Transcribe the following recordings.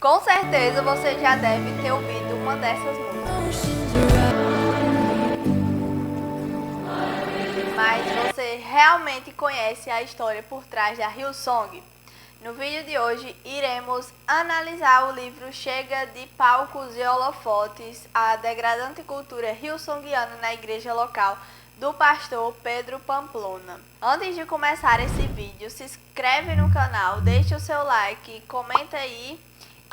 Com certeza você já deve ter ouvido uma dessas músicas. Mas você realmente conhece a história por trás da Hillsong? No vídeo de hoje iremos analisar o livro Chega de Palcos e Holofotes, a degradante cultura hillsongiana na igreja local, do pastor Pedro Pamplona. Antes de começar esse vídeo, se inscreve no canal, deixa o seu like, comenta aí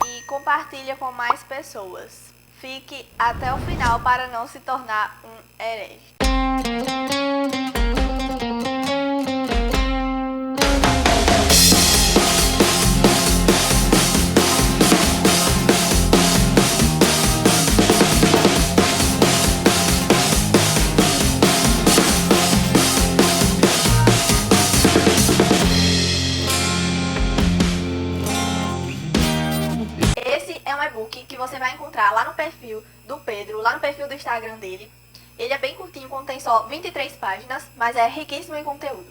e compartilha com mais pessoas. Fique até o final para não se tornar um herege. Que você vai encontrar lá no perfil do Pedro, lá no perfil do Instagram dele. Ele é bem curtinho, contém só 23 páginas, mas é riquíssimo em conteúdo.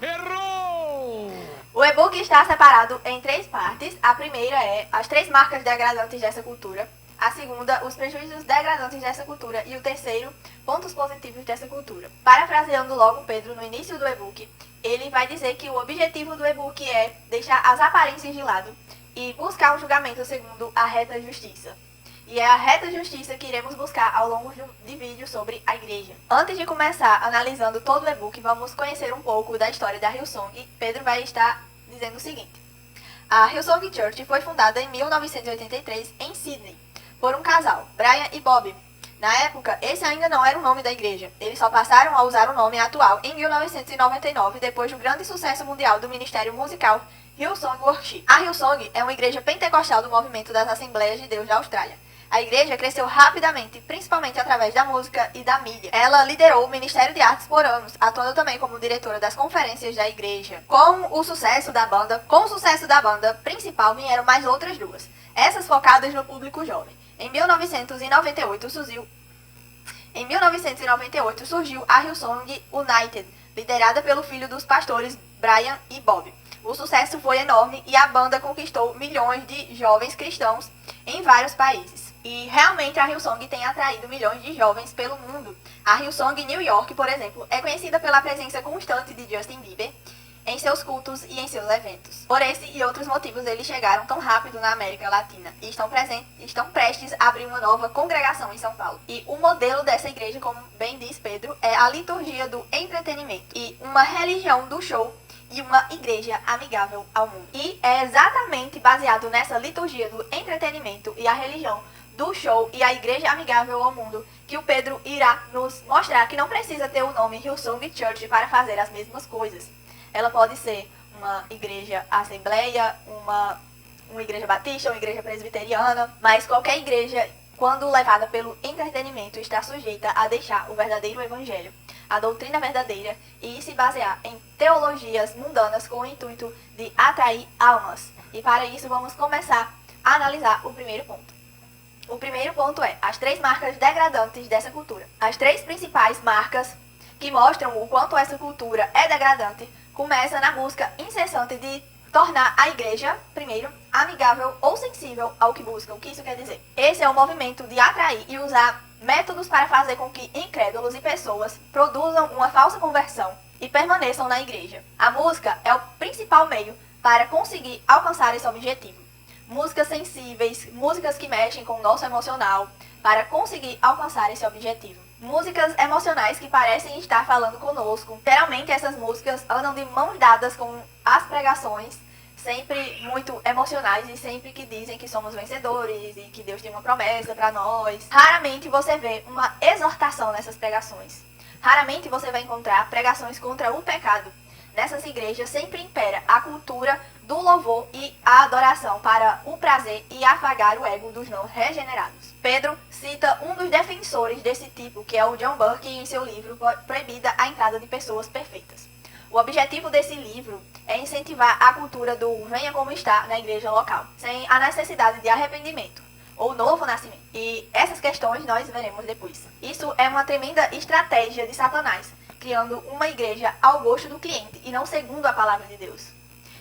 Errou! O e-book está separado em 3 partes. A primeira é as 3 marcas degradantes dessa cultura. A segunda, os prejuízos degradantes dessa cultura. E o terceiro, pontos positivos dessa cultura. Parafraseando logo Pedro no início do e-book, ele vai dizer que o objetivo do e-book é deixar as aparências de lado e buscar um julgamento segundo a reta justiça. E é a reta justiça que iremos buscar ao longo de vídeos sobre a igreja. Antes de começar analisando todo o e-book, vamos conhecer um pouco da história da Hillsong. Pedro vai estar dizendo o seguinte: a Hillsong Church foi fundada em 1983 em Sydney por um casal, Brian e Bob. Na época, esse ainda não era o nome da igreja. Eles só passaram a usar o nome atual em 1999, depois do grande sucesso mundial do ministério musical Hillsong Worship. A Hillsong é uma igreja pentecostal do movimento das Assembleias de Deus da Austrália. A igreja cresceu rapidamente, principalmente através da música e da mídia. Ela liderou o Ministério de Artes por anos, atuando também como diretora das conferências da igreja. Com o sucesso da banda principal vieram mais outras duas, essas focadas no público jovem. Em 1998 surgiu a Hillsong United, liderada pelo filho dos pastores Brian e Bob. O sucesso foi enorme e a banda conquistou milhões de jovens cristãos em vários países. E realmente a Hillsong tem atraído milhões de jovens pelo mundo. A Hillsong New York, por exemplo, é conhecida pela presença constante de Justin Bieber em seus cultos e em seus eventos. Por esse e outros motivos, eles chegaram tão rápido na América Latina e estão prestes a abrir uma nova congregação em São Paulo. E o modelo dessa igreja, como bem diz Pedro, é a liturgia do entretenimento e uma religião do show e uma igreja amigável ao mundo. E é exatamente baseado nessa liturgia do entretenimento e a religião do show e a igreja amigável ao mundo que o Pedro irá nos mostrar que não precisa ter o nome Hillsong Church para fazer as mesmas coisas. Ela pode ser uma igreja assembleia, uma igreja batista, uma igreja presbiteriana, mas qualquer igreja, quando levada pelo entretenimento, está sujeita a deixar o verdadeiro evangelho, a doutrina verdadeira, e se basear em teologias mundanas com o intuito de atrair almas. E para isso vamos começar a analisar o primeiro ponto. O primeiro ponto é as 3 marcas degradantes dessa cultura. As 3 principais marcas que mostram o quanto essa cultura é degradante começa na busca incessante de tornar a igreja, primeiro, amigável ou sensível ao que busca. O que isso quer dizer? Esse é o movimento de atrair e usar métodos para fazer com que incrédulos e pessoas produzam uma falsa conversão e permaneçam na igreja. A música é o principal meio para conseguir alcançar esse objetivo. Músicas sensíveis, músicas que mexem com o nosso emocional, para conseguir alcançar esse objetivo. Músicas emocionais que parecem estar falando conosco. Geralmente essas músicas andam de mãos dadas com as pregações, sempre muito emocionais e sempre que dizem que somos vencedores e que Deus tem uma promessa para nós. Raramente você vê uma exortação nessas pregações. Raramente você vai encontrar pregações contra o pecado. Nessas igrejas sempre impera a cultura do louvor e a adoração para o prazer e afagar o ego dos não regenerados. Pedro cita um dos defensores desse tipo, que é o John Burke, em seu livro Proibida a Entrada de Pessoas Perfeitas. O objetivo desse livro é incentivar a cultura do venha como está na igreja local, sem a necessidade de arrependimento ou novo nascimento. E essas questões nós veremos depois. Isso é uma tremenda estratégia de Satanás, criando uma igreja ao gosto do cliente e não segundo a palavra de Deus.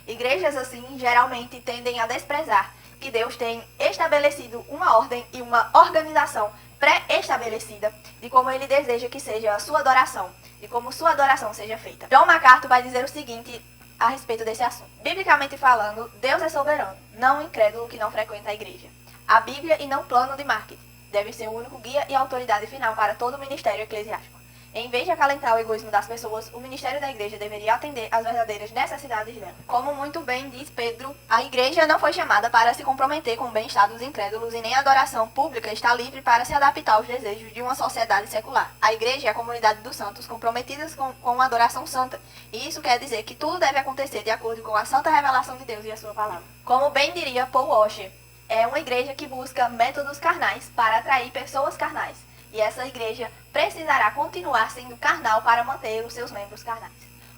Igrejas assim geralmente tendem a desprezar que Deus tem estabelecido uma ordem e uma organização pré-estabelecida de como ele deseja que seja a sua adoração, de como sua adoração seja feita. John MacArthur vai dizer o seguinte a respeito desse assunto. Biblicamente falando, Deus é soberano, não um incrédulo que não frequenta a igreja. A Bíblia e não plano de marketing deve ser o único guia e autoridade final para todo o ministério eclesiástico. Em vez de acalentar o egoísmo das pessoas, o ministério da igreja deveria atender às verdadeiras necessidades dela. Como muito bem diz Pedro, a igreja não foi chamada para se comprometer com o bem-estar dos incrédulos e nem a adoração pública está livre para se adaptar aos desejos de uma sociedade secular. A igreja é a comunidade dos santos comprometidas com a adoração santa, e isso quer dizer que tudo deve acontecer de acordo com a santa revelação de Deus e a sua palavra. Como bem diria Paul Washer, é uma igreja que busca métodos carnais para atrair pessoas carnais. E essa igreja precisará continuar sendo carnal para manter os seus membros carnais.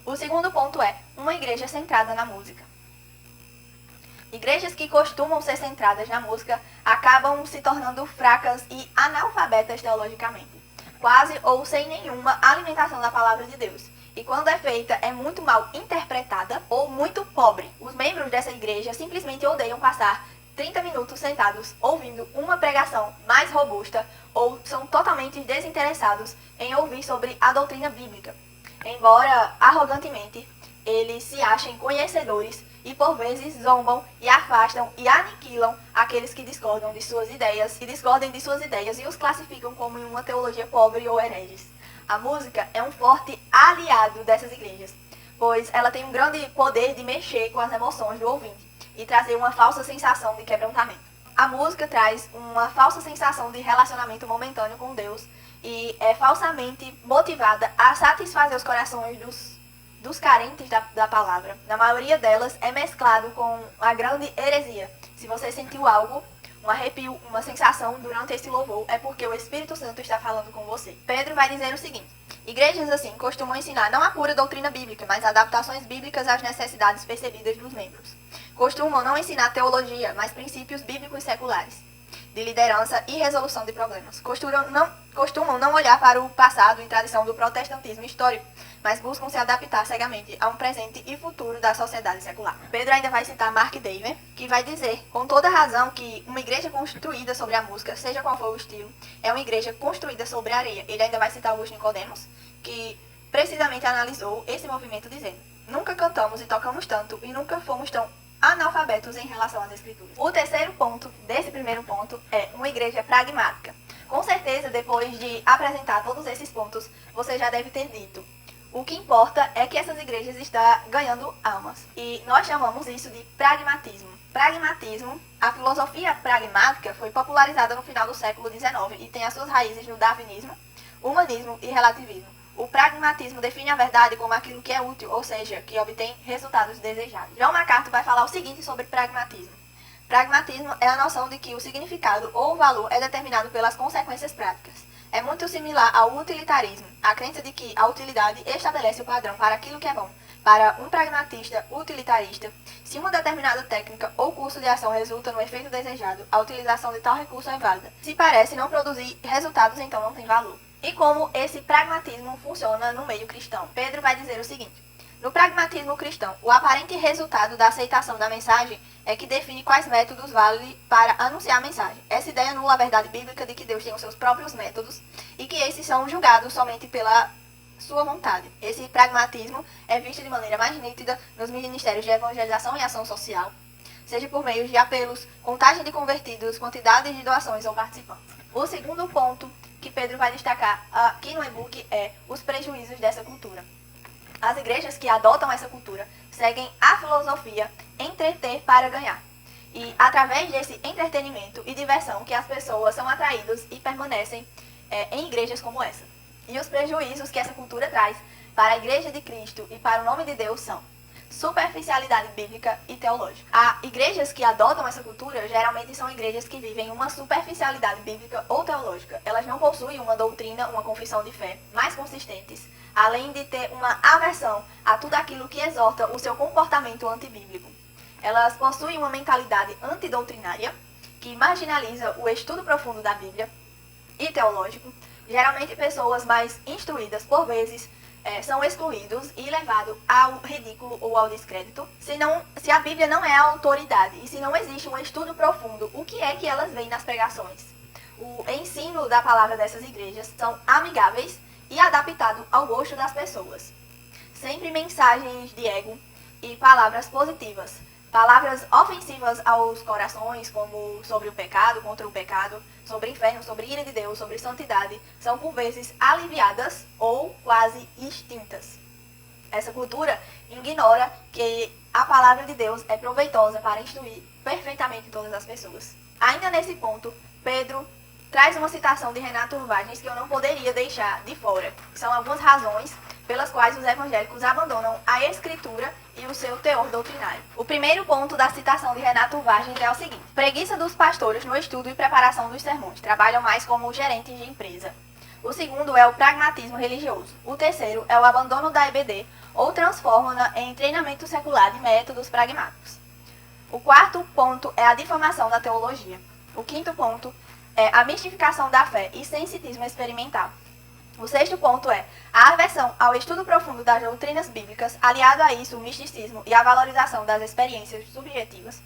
O segundo ponto é uma igreja centrada na música. Igrejas que costumam ser centradas na música acabam se tornando fracas e analfabetas teologicamente, quase ou sem nenhuma alimentação da palavra de Deus. E quando é feita, é muito mal interpretada ou muito pobre. Os membros dessa igreja simplesmente odeiam passar 30 minutos sentados ouvindo uma pregação mais robusta ou são totalmente desinteressados em ouvir sobre a doutrina bíblica. Embora arrogantemente eles se achem conhecedores e por vezes zombam e afastam e aniquilam aqueles que discordam de suas ideias e os classificam como em uma teologia pobre ou hereges. A música é um forte aliado dessas igrejas, pois ela tem um grande poder de mexer com as emoções do ouvinte e trazer uma falsa sensação de quebrantamento. A música traz uma falsa sensação de relacionamento momentâneo com Deus e é falsamente motivada a satisfazer os corações dos carentes da palavra. Na maioria delas é mesclado com a grande heresia. Se você sentiu algo, um arrepio, uma sensação durante esse louvor, é porque o Espírito Santo está falando com você. Pedro vai dizer o seguinte: igrejas assim costumam ensinar não a pura doutrina bíblica, mas adaptações bíblicas às necessidades percebidas dos membros. Costumam não ensinar teologia, mas princípios bíblicos seculares, de liderança e resolução de problemas. Costumam não olhar para o passado e tradição do protestantismo histórico, mas buscam se adaptar cegamente a um presente e futuro da sociedade secular. Pedro ainda vai citar Mark Dever, que vai dizer, com toda razão, que uma igreja construída sobre a música, seja qual for o estilo, é uma igreja construída sobre a areia. Ele ainda vai citar Augusto Nicodemus, que precisamente analisou esse movimento dizendo: nunca cantamos e tocamos tanto e nunca fomos tão analfabetos em relação às escrituras. O terceiro ponto desse primeiro ponto é uma igreja pragmática. Com certeza, depois de apresentar todos esses pontos, você já deve ter dito: o que importa é que essas igrejas estão ganhando almas. E nós chamamos isso de pragmatismo. Pragmatismo, a filosofia pragmática foi popularizada no final do século XIX e tem as suas raízes no darwinismo, humanismo e relativismo. O pragmatismo define a verdade como aquilo que é útil, ou seja, que obtém resultados desejados. John MacArthur vai falar o seguinte sobre pragmatismo. Pragmatismo é a noção de que o significado ou o valor é determinado pelas consequências práticas. É muito similar ao utilitarismo, a crença de que a utilidade estabelece o padrão para aquilo que é bom. Para um pragmatista utilitarista, se uma determinada técnica ou curso de ação resulta no efeito desejado, a utilização de tal recurso é válida. Se parece não produzir resultados, então não tem valor. E como esse pragmatismo funciona no meio cristão? Pedro vai dizer o seguinte: no pragmatismo cristão, o aparente resultado da aceitação da mensagem é que define quais métodos valem para anunciar a mensagem. Essa ideia anula a verdade bíblica de que Deus tem os seus próprios métodos e que esses são julgados somente pela sua vontade. Esse pragmatismo é visto de maneira mais nítida nos ministérios de evangelização e ação social, seja por meio de apelos, contagem de convertidos, quantidade de doações ou participantes. O segundo ponto que Pedro vai destacar aqui no e-book é os prejuízos dessa cultura. As igrejas que adotam essa cultura seguem a filosofia entreter para ganhar. E através desse entretenimento e diversão que as pessoas são atraídas e permanecem em igrejas como essa. E os prejuízos que essa cultura traz para a Igreja de Cristo e para o nome de Deus são superficialidade bíblica e teológica. Igrejas que adotam essa cultura geralmente são igrejas que vivem uma superficialidade bíblica ou teológica. Elas não possuem uma doutrina, uma confissão de fé mais consistentes, além de ter uma aversão a tudo aquilo que exorta o seu comportamento antibíblico. Elas possuem uma mentalidade antidoutrinária, que marginaliza o estudo profundo da Bíblia e teológico. Geralmente pessoas mais instruídas, por vezes, são excluídos e levados ao ridículo ou ao descrédito se a Bíblia não é a autoridade e se não existe um estudo profundo, o que é que elas veem nas pregações. O ensino da palavra dessas igrejas são amigáveis e adaptados ao gosto das pessoas. Sempre mensagens de ego e palavras positivas. Palavras ofensivas aos corações, como sobre o pecado, contra o pecado, sobre o inferno, sobre a ira de Deus, sobre santidade, são por vezes aliviadas ou quase extintas. Essa cultura ignora que a palavra de Deus é proveitosa para instruir perfeitamente todas as pessoas. Ainda nesse ponto, Pedro traz uma citação de Renato Urvagens que eu não poderia deixar de fora. São algumas razões pelas quais os evangélicos abandonam a escritura e o seu teor doutrinário. O primeiro ponto da citação de Renato Urvagens é o seguinte: preguiça dos pastores no estudo e preparação dos sermões, trabalham mais como gerentes de empresa. O segundo é o pragmatismo religioso. O terceiro é o abandono da EBD ou transforma-na em treinamento secular de métodos pragmáticos. O quarto ponto é a difamação da teologia. O quinto ponto é a mistificação da fé e sensitismo experimental. O sexto ponto é a aversão ao estudo profundo das doutrinas bíblicas, aliado a isso o misticismo e a valorização das experiências subjetivas.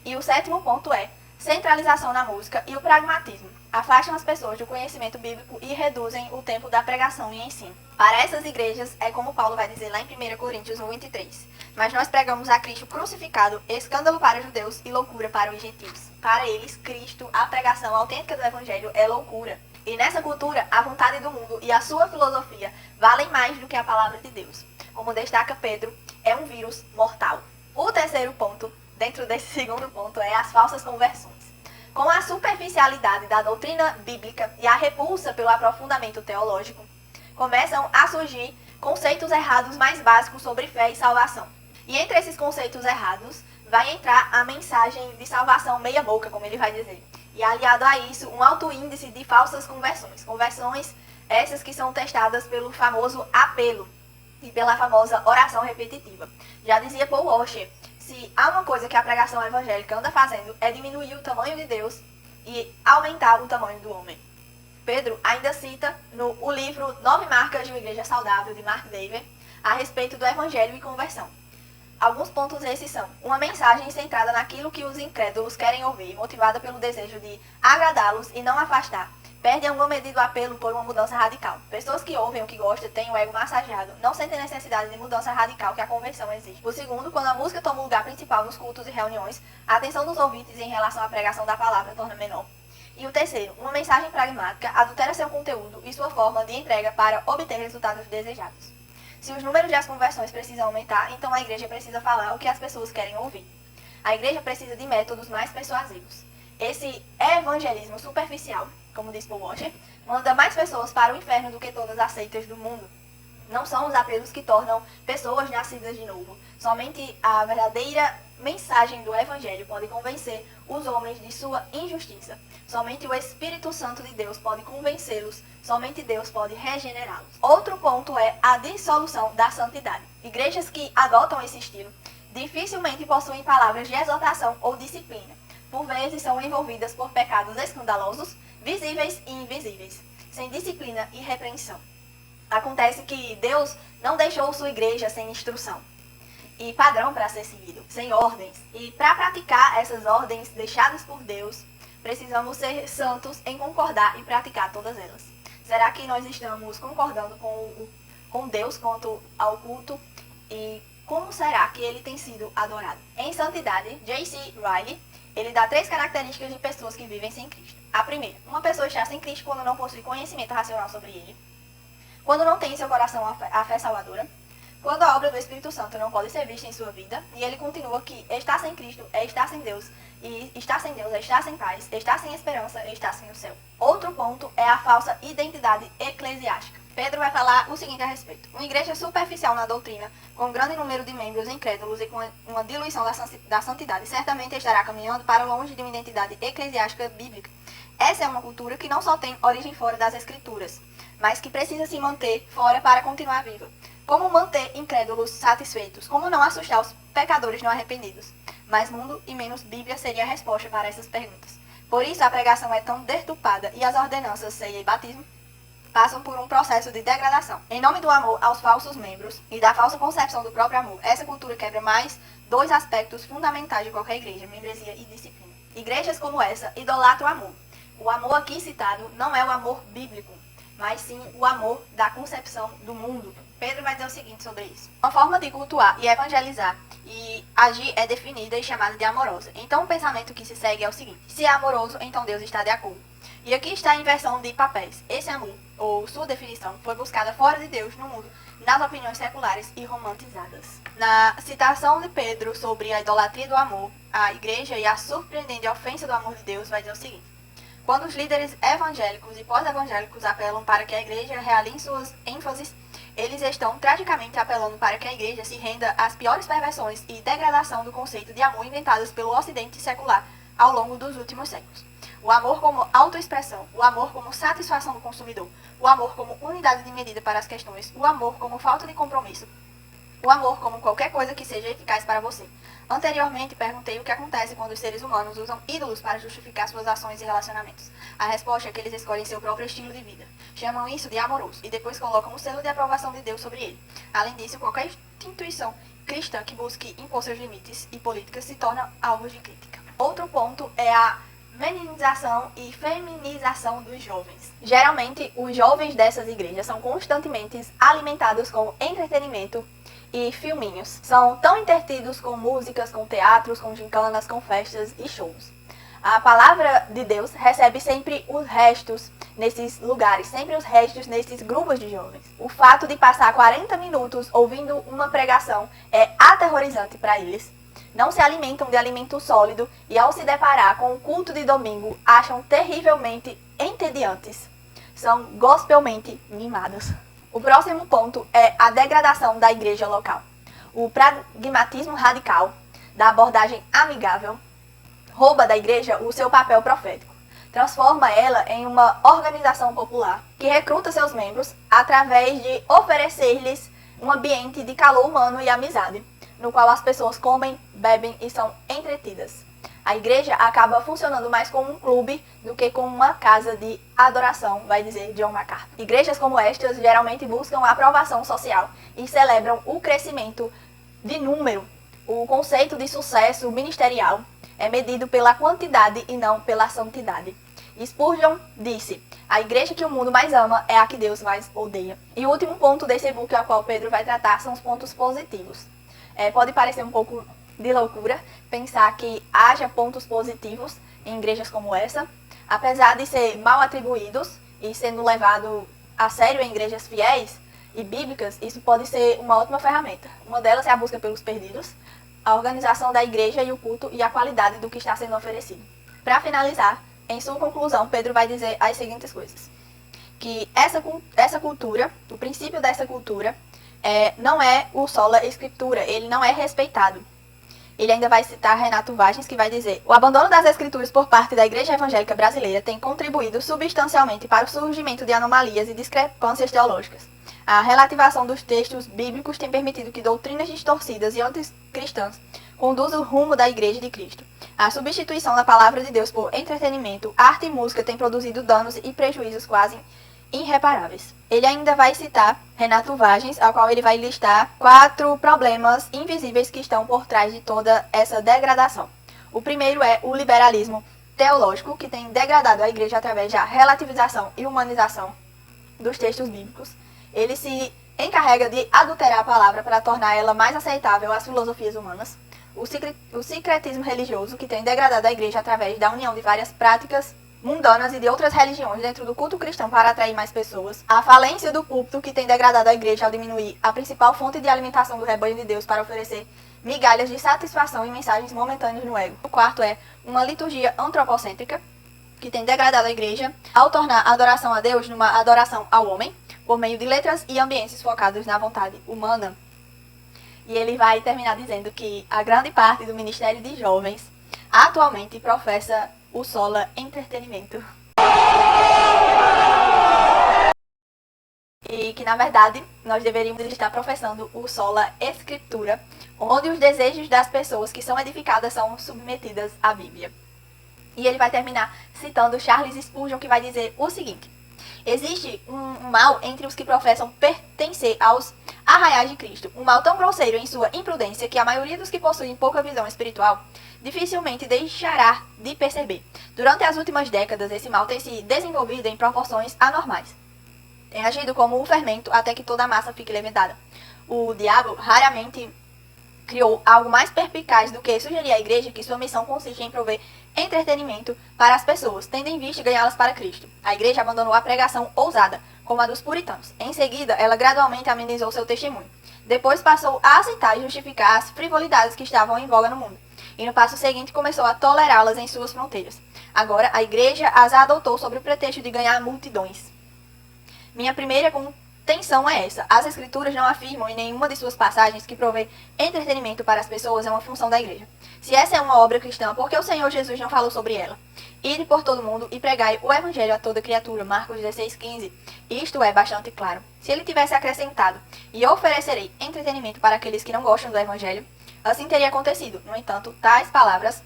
E o sétimo ponto é centralização na música e o pragmatismo. Afastam as pessoas do conhecimento bíblico e reduzem o tempo da pregação e ensino. Para essas igrejas, é como Paulo vai dizer lá em 1 Coríntios 1:23. Mas nós pregamos a Cristo crucificado, escândalo para os judeus e loucura para os gentios. Para eles, Cristo, a pregação autêntica do Evangelho, é loucura. E nessa cultura, a vontade do mundo e a sua filosofia valem mais do que a palavra de Deus. Como destaca Pedro, é um vírus mortal. O terceiro ponto, dentro desse segundo ponto, é as falsas conversões. Com a superficialidade da doutrina bíblica e a repulsa pelo aprofundamento teológico, começam a surgir conceitos errados mais básicos sobre fé e salvação. E entre esses conceitos errados, vai entrar a mensagem de salvação meia boca, como ele vai dizer. E aliado a isso, um alto índice de falsas conversões. Conversões essas que são testadas pelo famoso apelo e pela famosa oração repetitiva. Já dizia Paul Washer, se há uma coisa que a pregação evangélica anda fazendo é diminuir o tamanho de Deus e aumentar o tamanho do homem. Pedro ainda cita o livro 9 Marcas de uma Igreja Saudável, de Mark Dever, a respeito do evangelho e conversão. Alguns pontos esses são: uma mensagem centrada naquilo que os incrédulos querem ouvir, motivada pelo desejo de agradá-los e não afastar. Perde alguma medida o apelo por uma mudança radical. Pessoas que ouvem o que gostam têm o ego massageado, não sentem necessidade de mudança radical que a conversão exige. O segundo, quando a música toma o lugar principal nos cultos e reuniões, a atenção dos ouvintes em relação à pregação da palavra torna menor. E o terceiro, uma mensagem pragmática adultera seu conteúdo e sua forma de entrega para obter resultados desejados. Se os números das conversões precisam aumentar, então a igreja precisa falar o que as pessoas querem ouvir. A igreja precisa de métodos mais persuasivos. Esse evangelismo superficial, como diz Paul Washer, manda mais pessoas para o inferno do que todas as seitas do mundo. Não são os apelos que tornam pessoas nascidas de novo. Somente a verdadeira mensagem do Evangelho pode convencer os homens de sua injustiça. Somente o Espírito Santo de Deus pode convencê-los. Somente Deus pode regenerá-los. Outro ponto é a dissolução da santidade. Igrejas que adotam esse estilo dificilmente possuem palavras de exortação ou disciplina. Por vezes são envolvidas por pecados escandalosos, visíveis e invisíveis, sem disciplina e repreensão. Acontece que Deus não deixou sua igreja sem instrução e padrão para ser seguido, sem ordens. E para praticar essas ordens deixadas por Deus, precisamos ser santos em concordar e praticar todas elas. Será que nós estamos concordando com Deus quanto ao culto? E como será que ele tem sido adorado? Em santidade, J.C. Riley, ele dá 3 características de pessoas que vivem sem Cristo. A primeira, uma pessoa está sem Cristo quando não possui conhecimento racional sobre ele, quando não tem em seu coração a fé salvadora, quando a obra do Espírito Santo não pode ser vista em sua vida, e ele continua que estar sem Cristo é estar sem Deus, e estar sem Deus é estar sem paz, estar sem esperança é estar sem o céu. Outro ponto é a falsa identidade eclesiástica. Pedro vai falar o seguinte a respeito: uma igreja superficial na doutrina, com um grande número de membros incrédulos e com uma diluição da santidade, certamente estará caminhando para longe de uma identidade eclesiástica bíblica. Essa é uma cultura que não só tem origem fora das Escrituras, mas que precisa se manter fora para continuar viva. Como manter incrédulos satisfeitos? Como não assustar os pecadores não arrependidos? Mais mundo e menos Bíblia seria a resposta para essas perguntas. Por isso a pregação é tão deturpada e as ordenanças, ceia e batismo passam por um processo de degradação. Em nome do amor aos falsos membros e da falsa concepção do próprio amor, essa cultura quebra mais dois aspectos fundamentais de qualquer igreja: membresia e disciplina. Igrejas como essa idolatram o amor. O amor aqui citado não é o amor bíblico, mas sim o amor da concepção do mundo. Pedro vai dizer o seguinte sobre isso: uma forma de cultuar e evangelizar e agir é definida e chamada de amorosa. Então o pensamento que se segue é o seguinte: se é amoroso, então Deus está de acordo. E aqui está a inversão de papéis. Esse amor, ou sua definição, foi buscada fora de Deus no mundo, nas opiniões seculares e romantizadas. Na citação de Pedro sobre a idolatria do amor, a igreja e a surpreendente ofensa do amor de Deus vai dizer o seguinte: quando os líderes evangélicos e pós-evangélicos apelam para que a igreja realinhe suas ênfases, eles estão tragicamente apelando para que a igreja se renda às piores perversões e degradação do conceito de amor inventadas pelo ocidente secular ao longo dos últimos séculos. O amor como autoexpressão, o amor como satisfação do consumidor, o amor como unidade de medida para as questões, o amor como falta de compromisso, o amor como qualquer coisa que seja eficaz para você. Anteriormente, perguntei o que acontece quando os seres humanos usam ídolos para justificar suas ações e relacionamentos. A resposta é que eles escolhem seu próprio estilo de vida. Chamam isso de amoroso e depois colocam o selo de aprovação de Deus sobre ele. Além disso, qualquer instituição cristã que busque impor seus limites e políticas se torna alvo de crítica. Outro ponto é a meninização e feminização dos jovens. Geralmente, os jovens dessas igrejas são constantemente alimentados com entretenimento e filminhos. São tão entretidos com músicas, com teatros, com gincanas, com festas e shows. A palavra de Deus recebe sempre os restos nesses lugares, sempre os restos nesses grupos de jovens. O fato de passar 40 minutos ouvindo uma pregação é aterrorizante para eles. Não se alimentam de alimento sólido e, ao se deparar com o culto de domingo, acham terrivelmente entediantes. São gospelmente mimados. O próximo ponto é a degradação da igreja local. O pragmatismo radical da abordagem amigável rouba da igreja o seu papel profético. Transforma ela em uma organização popular que recruta seus membros através de oferecer-lhes um ambiente de calor humano e amizade, no qual as pessoas comem, bebem e são entretidas. A igreja acaba funcionando mais como um clube do que como uma casa de adoração, vai dizer John MacArthur. Igrejas como estas geralmente buscam a aprovação social e celebram o crescimento de número. O conceito de sucesso ministerial é medido pela quantidade e não pela santidade. Spurgeon disse: a igreja que o mundo mais ama é a que Deus mais odeia. E o último ponto desse e-book ao qual Pedro vai tratar são os pontos positivos. Pode parecer um pouco de loucura pensar que haja pontos positivos em igrejas como essa, apesar de ser mal atribuídos e sendo levado a sério em igrejas fiéis e bíblicas. Isso pode ser uma ótima ferramenta. Uma delas é a busca pelos perdidos, a organização da igreja e o culto e a qualidade do que está sendo oferecido. Para finalizar, em sua conclusão, Pedro vai dizer as seguintes coisas: que essa cultura, o princípio dessa cultura, não é o sola escritura, ele não é respeitado. Ele ainda vai citar Renato Vagens, que vai dizer: o abandono das escrituras por parte da Igreja Evangélica Brasileira tem contribuído substancialmente para o surgimento de anomalias e discrepâncias teológicas. A relativação dos textos bíblicos tem permitido que doutrinas distorcidas e anticristãs conduzam o rumo da Igreja de Cristo. A substituição da palavra de Deus por entretenimento, arte e música tem produzido danos e prejuízos quase irreparáveis. Ele ainda vai citar Renato Vagens, ao qual ele vai listar 4 problemas invisíveis que estão por trás de toda essa degradação. O primeiro é o liberalismo teológico, que tem degradado a igreja através da relativização e humanização dos textos bíblicos. Ele se encarrega de adulterar a palavra para tornar ela mais aceitável às filosofias humanas. O sincretismo religioso, que tem degradado a igreja através da união de várias práticas mundanas e de outras religiões dentro do culto cristão para atrair mais pessoas. A falência do púlpito, que tem degradado a igreja ao diminuir a principal fonte de alimentação do rebanho de Deus para oferecer migalhas de satisfação e mensagens momentâneas no ego. O quarto é uma liturgia antropocêntrica, que tem degradado a igreja ao tornar a adoração a Deus numa adoração ao homem, por meio de letras e ambientes focados na vontade humana. E ele vai terminar dizendo que a grande parte do ministério de jovens atualmente professa o sola entretenimento. E que, na verdade, nós deveríamos estar professando o sola escritura, onde os desejos das pessoas que são edificadas são submetidas à Bíblia. E ele vai terminar citando Charles Spurgeon, que vai dizer o seguinte: Existe um mal entre os que professam pertencer aos arraiais de Cristo. Um mal tão grosseiro em sua imprudência que a maioria dos que possuem pouca visão espiritual dificilmente deixará de perceber. Durante as últimas décadas, esse mal tem se desenvolvido em proporções anormais. Tem agido como um fermento até que toda a massa fique levedada. O diabo raramente criou algo mais perspicaz do que sugerir à igreja que sua missão consiste em prover entretenimento para as pessoas, tendo em vista ganhá-las para Cristo. A igreja abandonou a pregação ousada, como a dos puritanos. Em seguida, ela gradualmente amenizou seu testemunho. Depois passou a aceitar e justificar as frivolidades que estavam em voga no mundo. E no passo seguinte começou a tolerá-las em suas fronteiras. Agora, a igreja as adotou sob o pretexto de ganhar multidões. Minha primeira contenção é essa. As escrituras não afirmam em nenhuma de suas passagens que prover entretenimento para as pessoas é uma função da igreja. Se essa é uma obra cristã, por que o Senhor Jesus não falou sobre ela? Ide por todo mundo e pregai o evangelho a toda criatura. Marcos 16:15. Isto é bastante claro. Se ele tivesse acrescentado, e oferecerei entretenimento para aqueles que não gostam do evangelho, assim teria acontecido. No entanto, tais palavras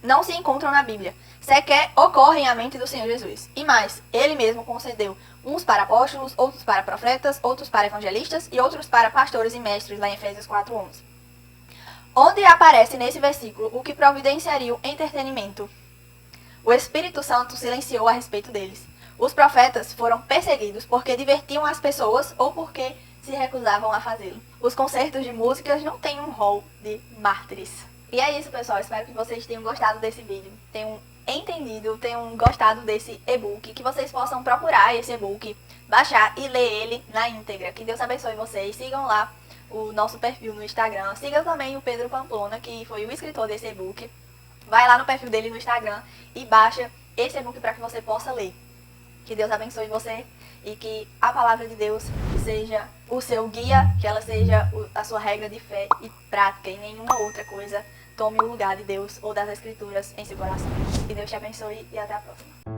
não se encontram na Bíblia, sequer ocorrem à mente do Senhor Jesus. E mais, ele mesmo concedeu uns para apóstolos, outros para profetas, outros para evangelistas e outros para pastores e mestres, lá em Efésios 4:11. Onde aparece nesse versículo o que providenciaria o entretenimento? O Espírito Santo silenciou a respeito deles. Os profetas foram perseguidos porque divertiam as pessoas ou porque se recusavam a fazê-lo. Os concertos de músicas não têm um rol de mártires. E é isso, pessoal. Espero que vocês tenham gostado desse vídeo, tenham entendido, tenham gostado desse e-book, que vocês possam procurar esse e-book, baixar e ler ele na íntegra. Que Deus abençoe vocês. Sigam lá o nosso perfil no Instagram. Sigam também o Pedro Pamplona, que foi o escritor desse e-book. Vai lá no perfil dele no Instagram e baixa esse e-book para que você possa ler. Que Deus abençoe você e que a palavra de Deus seja o seu guia, que ela seja a sua regra de fé e prática, e nenhuma outra coisa tome o lugar de Deus ou das Escrituras em seu coração. Que Deus te abençoe e até a próxima.